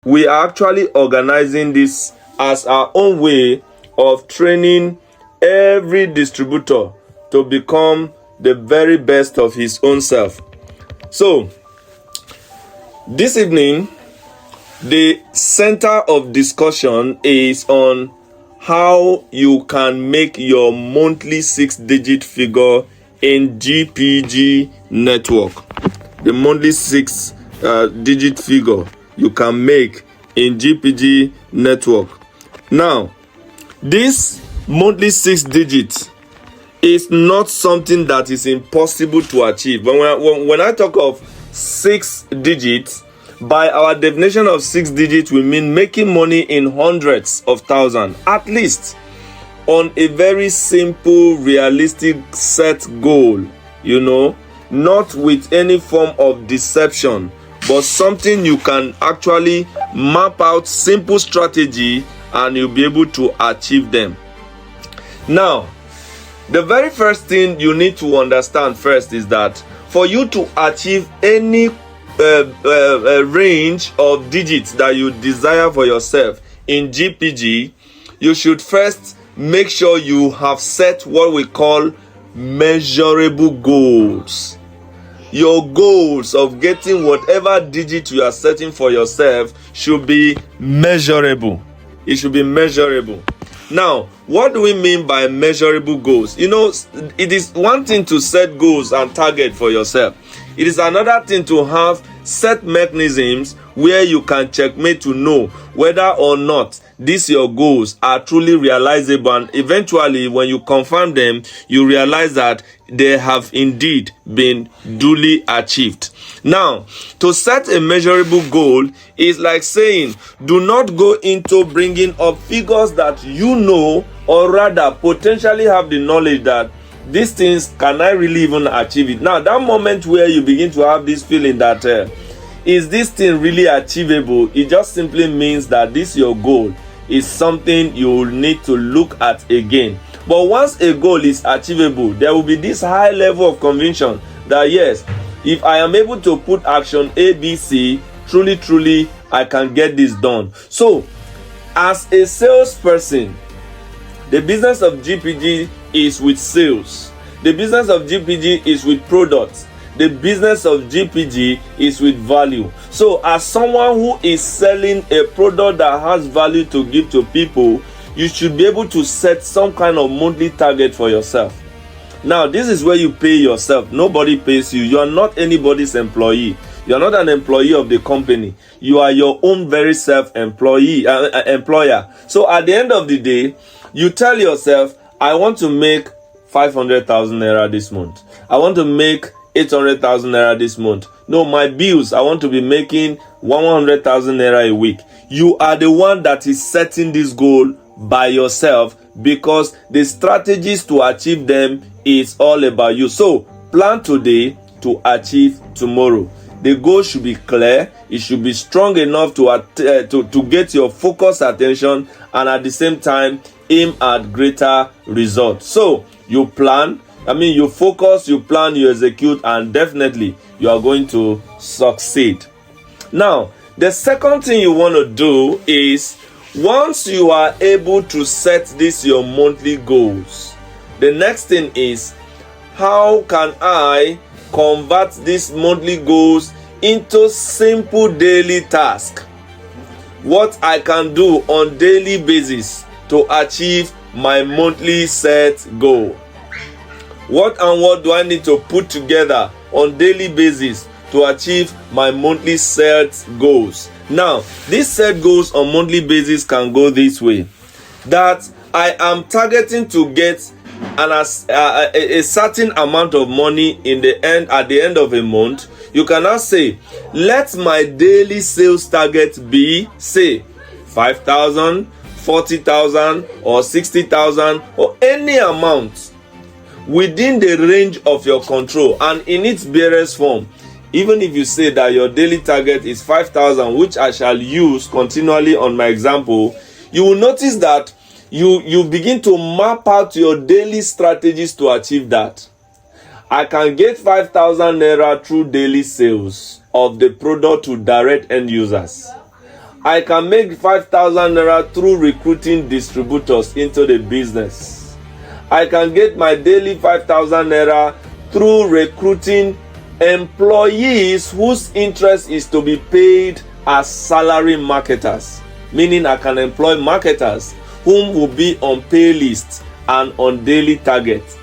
we are actually organizing this as our own way of training every distributor to become the very best of his own self. So, this evening, the center of discussion is on how you can make your monthly 6-digit figure in GPG network. The monthly 6-digit figure you can make in GPG network. Now, this monthly 6 digits is not something that is impossible to achieve. When I talk of 6 digits, by our definition of 6 digits, we mean making money in hundreds of thousands, at least, on a very simple, realistic set goal, not with any form of deception, but something you can actually map out, simple strategy, and you'll be able to achieve them. Now, the very first thing you need to understand first is that for you to achieve any range of digits that you desire for yourself in GPG, you should first make sure you have set what we call measurable goals. Your goals of getting whatever digit you are setting for yourself should be measurable. It should be measurable. Now, what do we mean by measurable goals? It is one thing to set goals and target for yourself. It is another thing to have set mechanisms where you can checkmate to know whether or not these your goals are truly realizable, and eventually when you confirm them, you realize that they have indeed been duly achieved. Now, to set a measurable goal is like saying, do not go into bringing up figures that you know, or rather potentially have the knowledge that these things, can I really even achieve it? Now, that moment where you begin to have this feeling that is this thing really achievable, it just simply means that this your goal is something you will need to look at again. But once a goal is achievable, there will be this high level of conviction that yes, if I am able to put action A, B, C, truly, I can get this done. So, as a salesperson, the business of GPG is with sales. The business of GPG is with products. The business of GPG is with value. So as someone who is selling a product that has value to give to people, you should be able to set some kind of monthly target for yourself. Now, this is where you pay yourself. Nobody pays you. You are not anybody's employee. You are not an employee of the company. You are your own very employer. So at the end of the day, you tell yourself, I want to make 500,000 naira this month. I want to make 800,000 naira this month. No, my bills, I want to be making 100,000 naira a week. You are the one that is setting this goal by yourself, because the strategies to achieve them is all about you. So plan today to achieve tomorrow. The goal should be clear. It should be strong enough to get your focused attention, and at the same time aim at greater results. So you plan, you focus, you plan, you execute, and definitely you are going to succeed. Now, the second thing you want to do is, once you are able to set this your monthly goals, the next thing is, how can I convert these monthly goals into simple daily tasks? What I can do on daily basis to achieve my monthly set goal. What do I need to put together on daily basis to achieve my monthly set goals? Now, these set goals on monthly basis can go this way: that I am targeting to get a certain amount of money at the end of a month. You can now say, let my daily sales target be, say, 5,000, 40,000, or 60,000, or any amount within the range of your control and in its barest form. Even if you say that your daily target is 5,000, which I shall use continually on my example, you will notice that you begin to map out your daily strategies to achieve that. I can get 5,000 naira through daily sales of the product to direct end users. I can make 5,000 naira through recruiting distributors into the business. I can get my daily 5,000 naira through recruiting employees whose interest is to be paid as salary marketers. Meaning I can employ marketers whom will be on pay lists and on daily targets.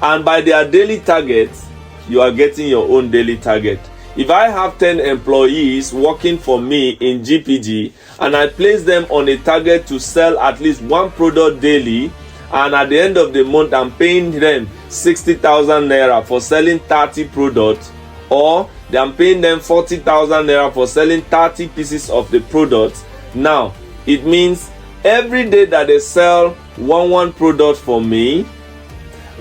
And by their daily targets, you are getting your own daily target. If I have 10 employees working for me in GPG and I place them on a target to sell at least one product daily, and at the end of the month I'm paying them 60,000 naira for selling 30 products, or I'm paying them 40,000 naira for selling 30 pieces of the product. Now it means every day that they sell one product for me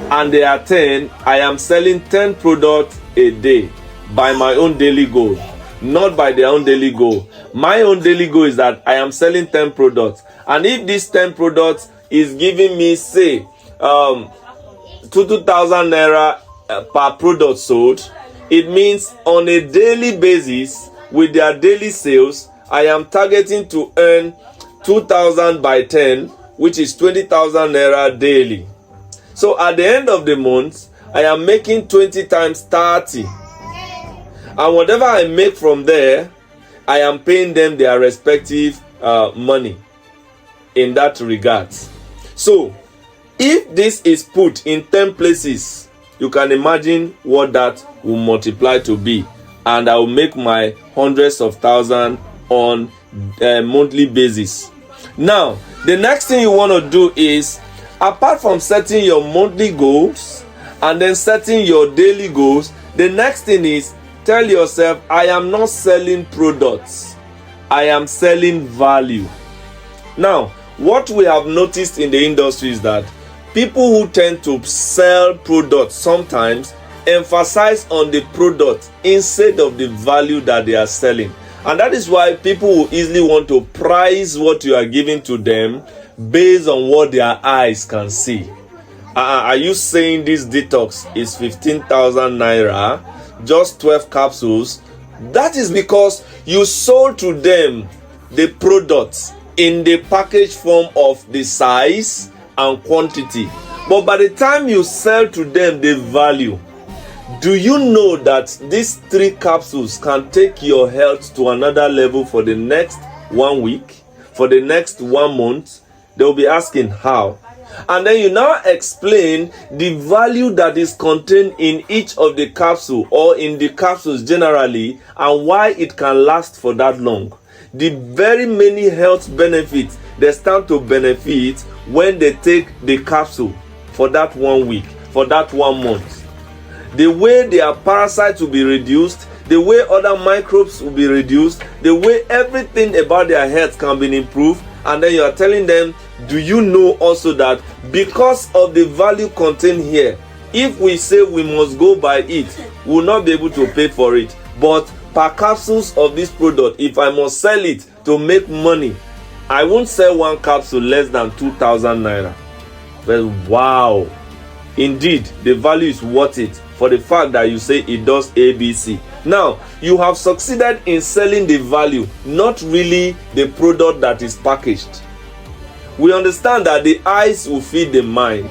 and they are 10, I am selling 10 products a day by my own daily goal, not by their own daily goal. My own daily goal is that I am selling 10 products, and if this 10 products is giving me, say, 2,000 naira per product sold, it means on a daily basis with their daily sales, I am targeting to earn 2,000 by 10, which is 20,000 naira daily. So at the end of the month, I am making 20 times 30. And whatever I make from there, I am paying them their respective money in that regard. So if this is put in 10 places, you can imagine what that will multiply to be. And I will make my hundreds of thousands on a monthly basis. Now, the next thing you want to do is, apart from setting your monthly goals and then setting your daily goals, the next thing is, tell yourself, I am not selling products, I am selling value. Now, what we have noticed in the industry is that people who tend to sell products sometimes emphasize on the product instead of the value that they are selling. And that is why people will easily want to price what you are giving to them based on what their eyes can see. Are you saying this detox is 15,000 naira, just 12 capsules? That is because you sold to them the products in the package form of the size and quantity. But by the time you sell to them the value, do you know that these 3 capsules can take your health to another level for the next 1 week, for the next 1 month? They will be asking how. And then you now explain the value that is contained in each of the capsule or in the capsules generally, and why it can last for that long. The very many health benefits they stand to benefit when they take the capsule for that 1 week, for that 1 month. The way their parasites will be reduced, the way other microbes will be reduced, the way everything about their health can be improved. And then you are telling them, do you know also that because of the value contained here, if we say we must go by it, we will not be able to pay for it. But per capsules of this product, if I must sell it to make money, I won't sell 1 capsule less than 2,000 naira. Well, wow. Indeed, the value is worth it for the fact that you say it does ABC. Now, you have succeeded in selling the value, not really the product that is packaged. We understand that the eyes will feed the mind,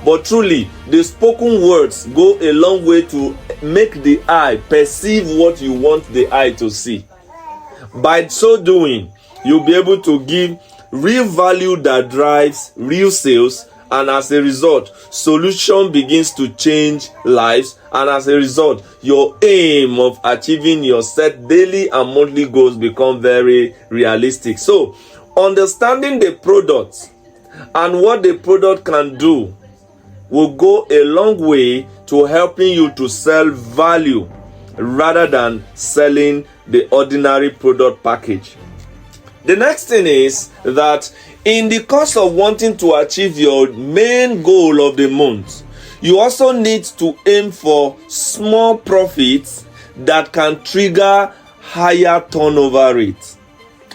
but truly, the spoken words go a long way to make the eye perceive what you want the eye to see. By so doing, you'll be able to give real value that drives real sales, and as a result, solution begins to change lives, and as a result, your aim of achieving your set daily and monthly goals become very realistic. So, understanding the product and what the product can do will go a long way to helping you to sell value rather than selling the ordinary product package. The next thing is that in the course of wanting to achieve your main goal of the month, you also need to aim for small profits that can trigger higher turnover rates.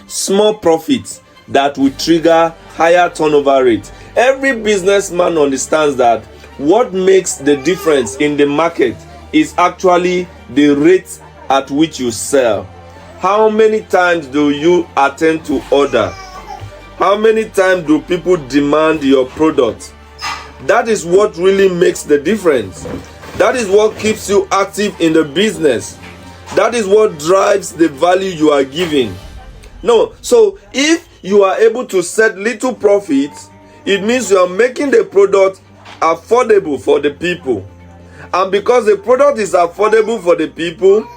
Small profits that will trigger higher turnover rate. Every businessman understands that what makes the difference in the market is actually the rate at which you sell. How many times do you attend to order? How many times do people demand your product? That is what really makes the difference. That is what keeps you active in the business. That is what drives the value you are giving. No, so if you are able to set little profits, it means you are making the product affordable for the people. And because the product is affordable for the people,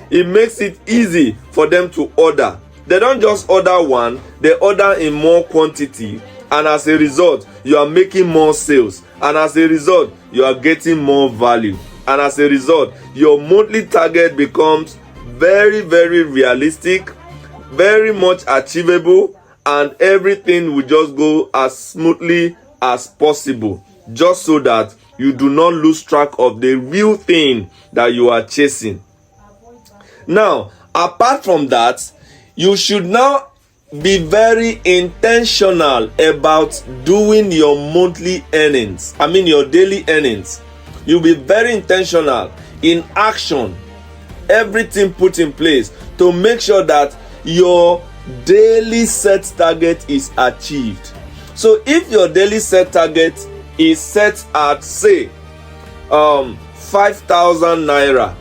it makes it easy for them to order. They don't just order one, they order in more quantity. And as a result, you are making more sales. And as a result, you are getting more value. And as a result, your monthly target becomes very, very realistic, very much achievable, and everything will just go as smoothly as possible, just so that you do not lose track of the real thing that you are chasing. Now, apart from that, you should now be very intentional about doing your monthly earnings. Your daily earnings. You'll be very intentional in action. Everything put in place to make sure that your daily set target is achieved. So if your daily set target is set at, say, 5,000 naira,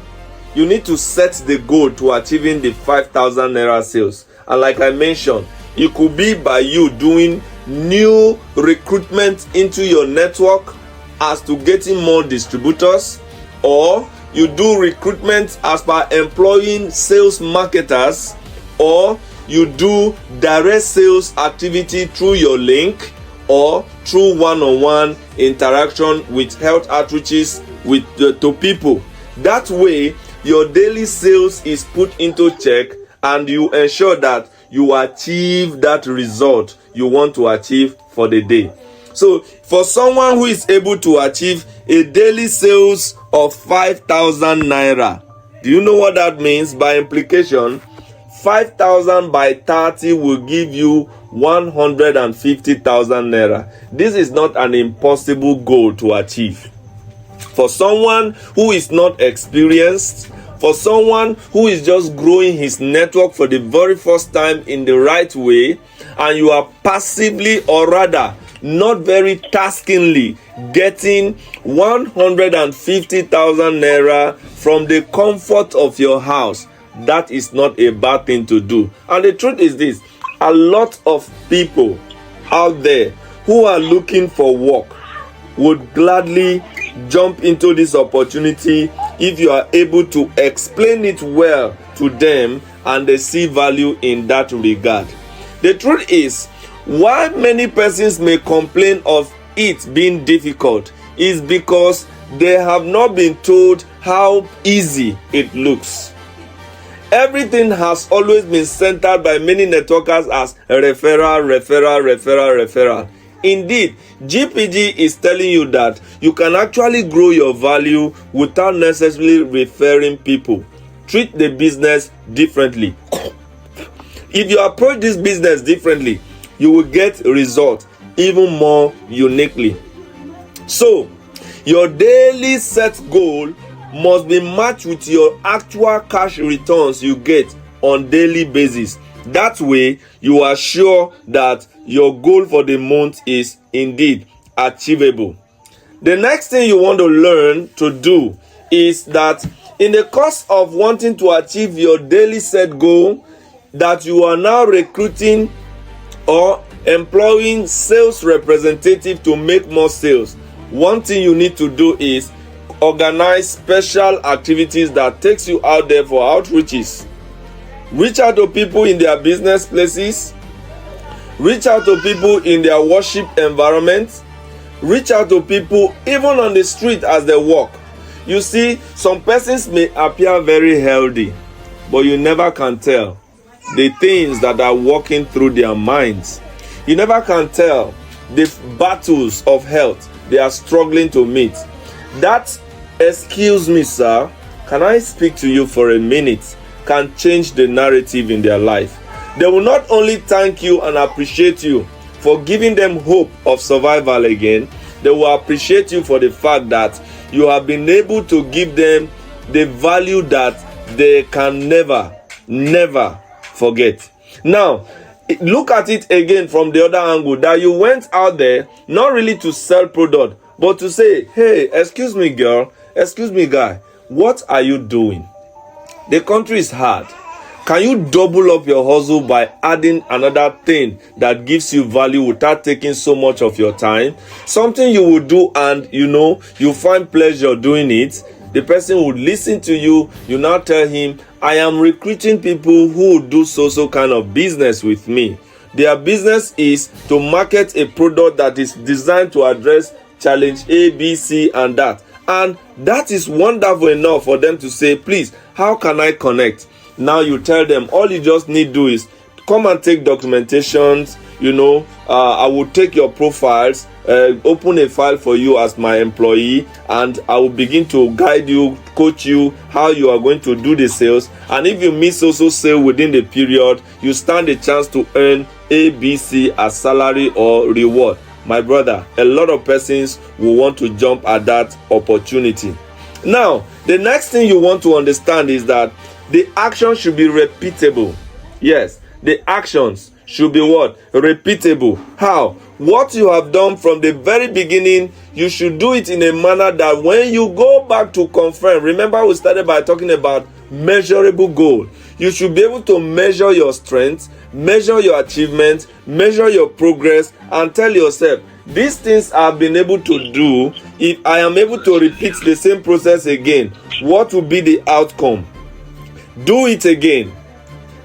you need to set the goal to achieving the 5,000 naira sales. And like I mentioned, it could be by you doing new recruitment into your network as to getting more distributors, or you do recruitment as by employing sales marketers, or you do direct sales activity through your link, or through one-on-one interaction with health outreaches to people. That way, your daily sales is put into check, and you ensure that you achieve that result you want to achieve for the day. So, for someone who is able to achieve a daily sales of 5,000 naira, do you know what that means? By implication, 5,000 by 30 will give you 150,000 naira. This is not an impossible goal to achieve. For someone who is not experienced, for someone who is just growing his network for the very first time in the right way, and you are passively, or rather not very taskingly, getting 150,000 naira from the comfort of your house, that is not a bad thing to do. And the truth is this: a lot of people out there who are looking for work would gladly jump into this opportunity if you are able to explain it well to them and they see value in that regard. The truth is, why many persons may complain of it being difficult is because they have not been told how easy it looks. Everything has always been centered by many networkers as referral. Indeed, GPG is telling you that you can actually grow your value without necessarily referring people. Treat the business differently. If you approach this business differently, you will get results even more uniquely. So, your daily set goal must be matched with your actual cash returns you get on daily basis. That way, you are sure that your goal for the month is indeed achievable. The next thing you want to learn to do is that in the course of wanting to achieve your daily set goal, that you are now recruiting or employing sales representative to make more sales. One thing you need to do is organize special activities that takes you out there for outreaches. Reach out to people in their business places. Reach out to people in their worship environments. Reach out to people even on the street as they walk. You see, some persons may appear very healthy, but you never can tell the things that are walking through their minds. You never can tell the battles of health they are struggling to meet. That, excuse me, sir, can I speak to you for a minute, can change the narrative in their life. They will not only thank you and appreciate you for giving them hope of survival again, they will appreciate you for the fact that you have been able to give them the value that they can never Never forget. Now, look at it again from the other angle, that you went out there not really to sell product, but to say, hey, excuse me girl, excuse me guy, what are you doing? The country is hard. Can you double up your hustle by adding another thing that gives you value without taking so much of your time? Something you will do and you find pleasure doing it. The person would listen to you. You now tell him, I am recruiting people who do so kind of business with me. Their business is to market a product that is designed to address challenge A, B, C, and that. And that is wonderful enough for them to say, please, how can I connect? Now you tell them, all you just need to do is come and take documentations. I will take your profiles, open a file for you as my employee, and I will begin to guide you, coach you how you are going to do the sales. And if you miss also sale within the period, you stand a chance to earn A, B, C as salary or reward. My brother, a lot of persons will want to jump at that opportunity. Now, the next thing you want to understand is that the action should be repeatable. Yes, the actions should be what? Repeatable. How? What you have done from the very beginning, you should do it in a manner that when you go back to confirm, remember we started by talking about measurable goal. You should be able to measure your strengths, measure your achievements, measure your progress, and tell yourself, these things I've been able to do. If I am able to repeat the same process again, what will be the outcome? Do it again.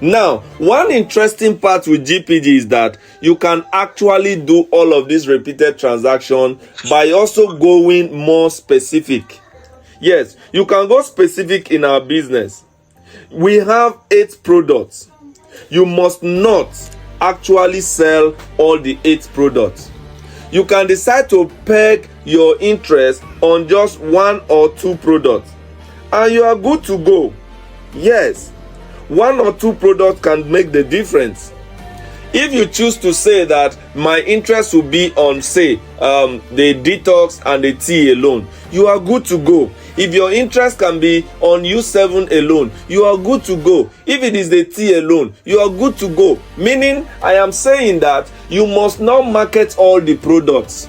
Now, one interesting part with GPG is that you can actually do all of this repeated transaction by also going more specific. Yes, you can go specific in our business. We have 8 products. You must not actually sell all the 8 products. You can decide to peg your interest on just 1 or 2 products, and you are good to go. Yes, 1 or 2 products can make the difference. If you choose to say that my interest will be on, say, the detox and the tea alone, you are good to go. If your interest can be on U7 alone, you are good to go. If it is the tea alone, you are good to go. Meaning, I am saying that you must not market all the products,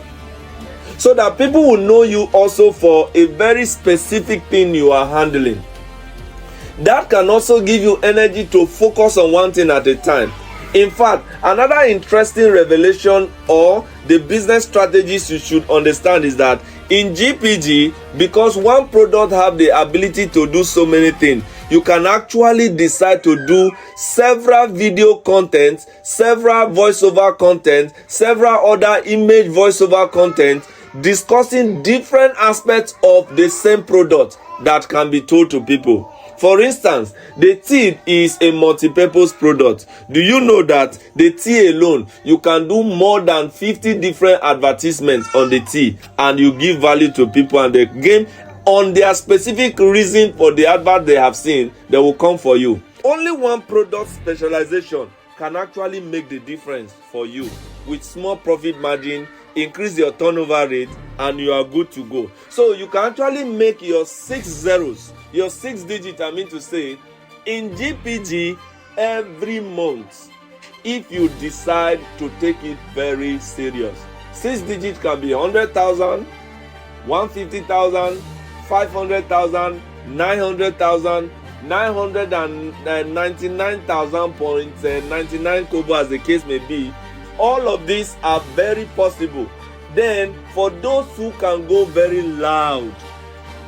so that people will know you also for a very specific thing you are handling. That can also give you energy to focus on one thing at a time. In fact, another interesting revelation or the business strategies you should understand is that in GPG, because one product have the ability to do so many things, you can actually decide to do several video content, several voiceover content, several other image voiceover content, discussing different aspects of the same product that can be told to people. For instance, the tea is a multi-purpose product. Do you know that the tea alone, you can do more than 50 different advertisements on the tea, and you give value to people, and they gain on their specific reason for the advert they have seen, they will come for you. Only one product specialization can actually make the difference for you with small profit margin, increase your turnover rate, and you are good to go. So you can actually make your 6 zeros, your 6 digits, I mean to say, in GPG every month, if you decide to take it very serious. 6 digits can be 100,000, 150,000, 500,000, 900,000, 999,000.99 kobo, as the case may be. All of these are very possible. Then, for those who can go very loud,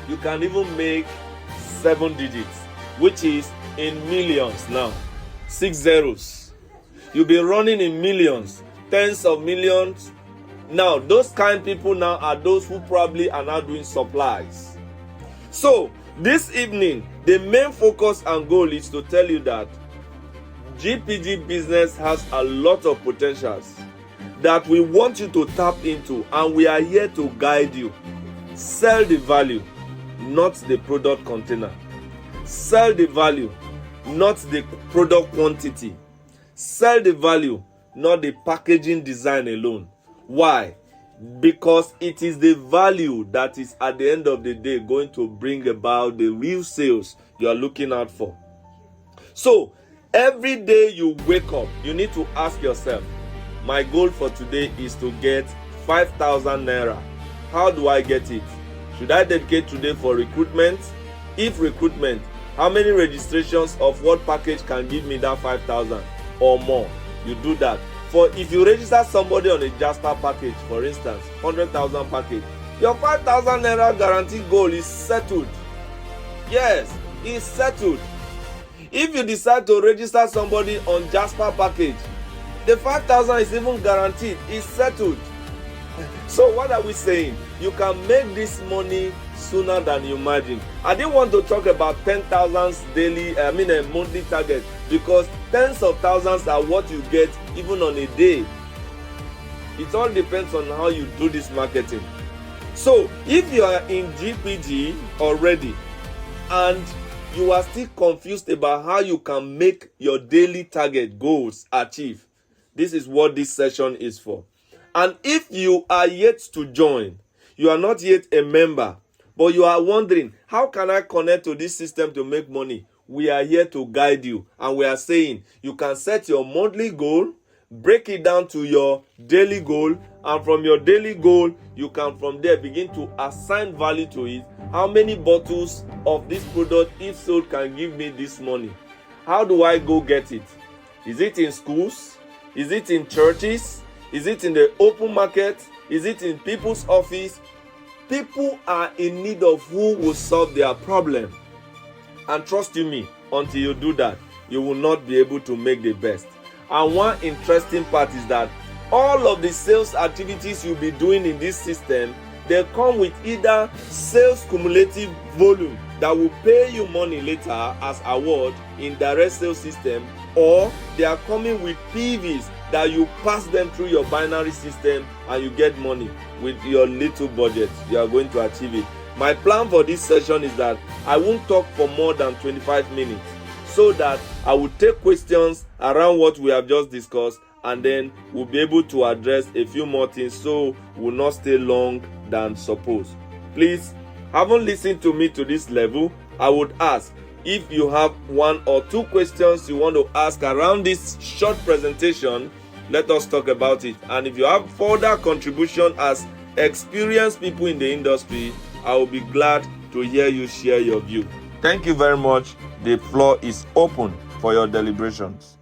you can even make 7 digits, which is in millions now. 6 zeros. You'll be running in millions, tens of millions. Now, those kind of people now are those who probably are now doing supplies. So, this evening, the main focus and goal is to tell you that GPG business has a lot of potentials that we want you to tap into, and we are here to guide you. Sell the value, not the product container. Sell the value, not the product quantity. Sell the value, not the packaging design alone. Why? Because it is the value that is at the end of the day going to bring about the real sales you are looking out for. So every day you wake up, you need to ask yourself, my goal for today is to get 5,000 naira. How do I get it? Should I dedicate today for recruitment? If recruitment, how many registrations of what package can give me that 5,000 or more? You do that. For if you register somebody on a Jasper package, for instance, 100,000 package, your 5,000 naira guaranteed goal is settled. Yes, it's settled. If you decide to register somebody on Jasper package, the 5,000 is even guaranteed. It's settled. So what are we saying? You can make this money sooner than you imagine. I didn't want to talk about 10,000 daily, a monthly target, because tens of thousands are what you get even on a day. It all depends on how you do this marketing. So if you are in GPG already and you are still confused about how you can make your daily target goals achieve, this is what this session is for. And if you are yet to join, you are not yet a member, but you are wondering, how can I connect to this system to make money? We are here to guide you. And we are saying you can set your monthly goal, break it down to your daily goal, and from your daily goal, you can from there begin to assign value to it. How many bottles of this product, if sold, can give me this money? How do I go get it? Is it in schools? Is it in churches? Is it in the open market? Is it in people's office? People are in need of who will solve their problem. And trust you me, until you do that, you will not be able to make the best. And one interesting part is that all of the sales activities you'll be doing in this system, they come with either sales cumulative volume that will pay you money later as award in direct sales system, or they are coming with PVs that you pass them through your binary system and you get money with your little budget. You are going to achieve it. My plan for this session is that I won't talk for more than 25 minutes, so that I will take questions around what we have just discussed, and then we'll be able to address a few more things, so we'll not stay long than supposed. Please, haven't listened to me to this level, I would ask, if you have one or two questions you want to ask around this short presentation, let us talk about it. And if you have further contribution as experienced people in the industry, I will be glad to hear you share your view. Thank you very much. The floor is open for your deliberations.